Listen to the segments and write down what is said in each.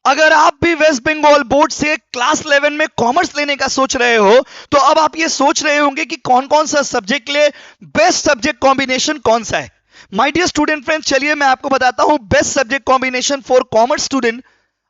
अगर आप भी वेस्ट बंगाल बोर्ड से क्लास 11 में कॉमर्स लेने का सोच रहे हो तो अब आप ये सोच रहे होंगे कि कौन कौन सा सब्जेक्ट के लिए बेस्ट सब्जेक्ट कॉम्बिनेशन कौन सा है। माय डियर स्टूडेंट फ्रेंड्स, चलिए मैं आपको बताता हूं best subject combination for commerce student,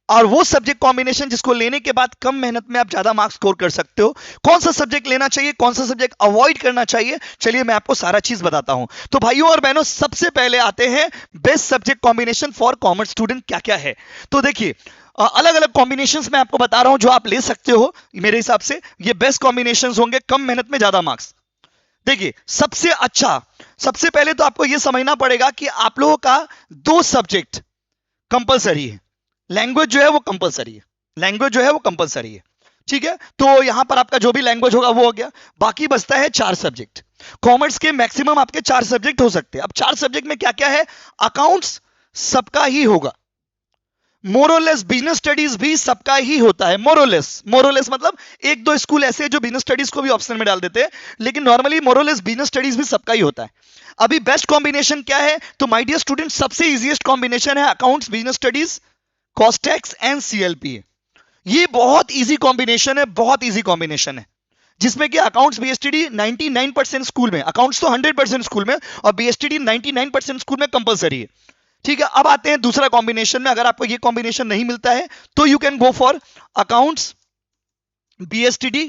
और वो सब्जेक्ट कॉम्बिनेशन जिसको लेने के बाद कम मेहनत में आप ज्यादा मार्क्स स्कोर कर सकते हो। कौन सा सब्जेक्ट लेना चाहिए, कौन सा सब्जेक्ट अवॉइड करना चाहिए, चलिए मैं आपको सारा चीज बताता हूं। तो भाइयों और बहनों, सबसे पहले आते हैं best subject combination for commerce student क्या क्या है। तो देखिए, अलग अलग कॉम्बिनेशंस मैं आपको बता रहा हूं जो आप ले सकते हो। मेरे हिसाब से ये बेस्ट कॉम्बिनेशंस होंगे, कम मेहनत में ज्यादा मार्क्स। देखिए, सबसे पहले तो आपको यह समझना पड़ेगा कि आप लोगों का 2 सब्जेक्ट कंपलसरी है। लैंग्वेज जो है वो कंपलसरी है, ठीक है। तो यहां पर आपका जो भी लैंग्वेज होगा वो हो गया। बाकी बचता है 4 सब्जेक्ट। कॉमर्स के मैक्सिमम आपके 4 सब्जेक्ट हो सकते हैं। अब 4 सब्जेक्ट में क्या क्या है? अकाउंट्स सबका ही होगा, मोरलेस बिजनेस स्टडीज भी सबका ही होता है। मोरलेस मतलब एक दो स्कूल ऐसे हैं जो बिजनेस स्टडीज को भी ऑप्शन में डाल देते हैं, लेकिन नॉर्मली मोरलेस बिजनेस स्टडीज भी सबका ही होता है। अभी बेस्ट कॉम्बिनेशन क्या है? तो माय डियर स्टूडेंट, सबसे इजीएस्ट कॉम्बिनेशन है accounts, business studies, cost tax and CLP. ये बहुत इजी कॉम्बिनेशन है, जिसमें कि अकाउंट्स बीएसटीडी 99% स्कूल में, अकाउंट्स तो 100% स्कूल में, और बीएसटीडी 99% स्कूल में कंपलसरी है, ठीक है। अब आते हैं दूसरा कॉम्बिनेशन में। अगर आपको ये कॉम्बिनेशन नहीं मिलता है तो you can go for accounts, BSTD,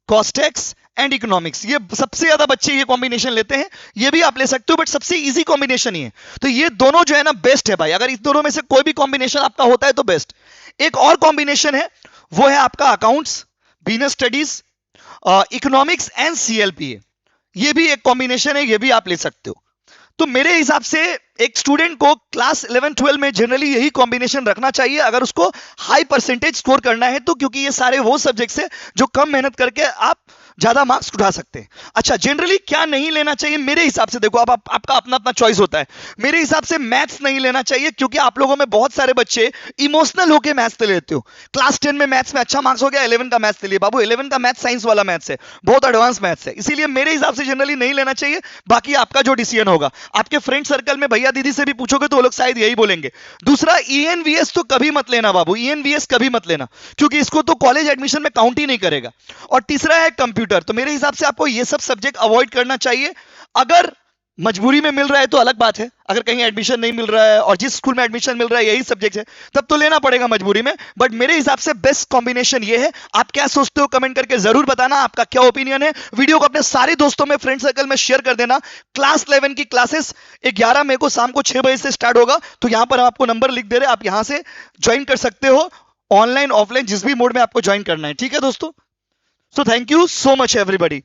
cost tax and economics. ये सबसे ज्यादा बच्चे ये कॉम्बिनेशन लेते हैं, ये भी आप ले सकते हो, बट सबसे इजी कॉम्बिनेशन ही है। तो ये दोनों जो है ना बेस्ट है भाई। अगर इस दोनों में से कोई भी कॉम्बिनेशन आपका होता है तो बेस्ट। एक और कॉम्बिनेशन है, वो है आपका accounts, business studies, economics and CLP. ये भी एक कॉम्बिनेशन है, ये भी आप ले सकते हो। तो मेरे हिसाब से एक स्टूडेंट को क्लास 11-12 में जनरली यही कॉम्बिनेशन रखना चाहिए अगर उसको हाई परसेंटेज स्कोर करना है तो, क्योंकि ये सारे वो सब्जेक्ट्स हैं जो कम मेहनत करके आप ज्यादा मार्क्स उठा सकते हैं। अच्छा, जनरली क्या नहीं लेना चाहिए मेरे हिसाब से? देखो, अब आपका अपना अपना चॉइस होता है। मेरे हिसाब से मैथ्स नहीं लेना चाहिए, क्योंकि आप लोगों में बहुत सारे बच्चे इमोशनल होकर मैथ्स ले लेते हो। क्लास 10 में मैथ्स में अच्छा मार्क्स हो गया, 11 का मैथ्स ले लिया। बाबू 11 का मैथ्स साइंस वाला मैथ्स है, बहुत एडवांस मैथ्स है, इसीलिए मेरे हिसाब से जनरली नहीं लेना चाहिए। बाकी आपका जो डिसीजन होगा। आपके फ्रेंड सर्कल में भैया दीदी से भी पूछोगे तो वो लोग शायद यही बोलेंगे। दूसरा, ईएनवीएस तो कभी मत लेना बाबू, ईएनवीएस कभी मत लेना, क्योंकि इसको तो कॉलेज एडमिशन में काउंट ही नहीं करेगा। और तीसरा है कंप्यूटर। तो मेरे हिसाब से आपको ये सब सब्जेक्ट अवॉइड करना चाहिए। अगर मजबूरी में मिल रहा है तो अलग बात है, अगर कहीं एडमिशन नहीं मिल रहा है और जिस स्कूल में एडमिशन मिल रहा है यही सब्जेक्ट है, तब तो लेना पड़ेगा मजबूरी में। बट मेरे हिसाब से बेस्ट कॉम्बिनेशन ये है। आप क्या सोचते हो कमेंट करके जरूर बताना, आपका क्या ओपिनियन है। वीडियो को अपने सारे दोस्तों में, फ्रेंड सर्कल में शेयर कर देना। क्लास 11 की क्लासेस 11 मई को शाम को 6 बजे से स्टार्ट होगा। तो यहां पर हम आपको नंबर लिख दे रहे हैं, आप यहां से ज्वाइन कर सकते हो, ऑनलाइन ऑफलाइन जिस भी मोड में आपको ज्वाइन करना है, ठीक है दोस्तों। So thank you so much everybody.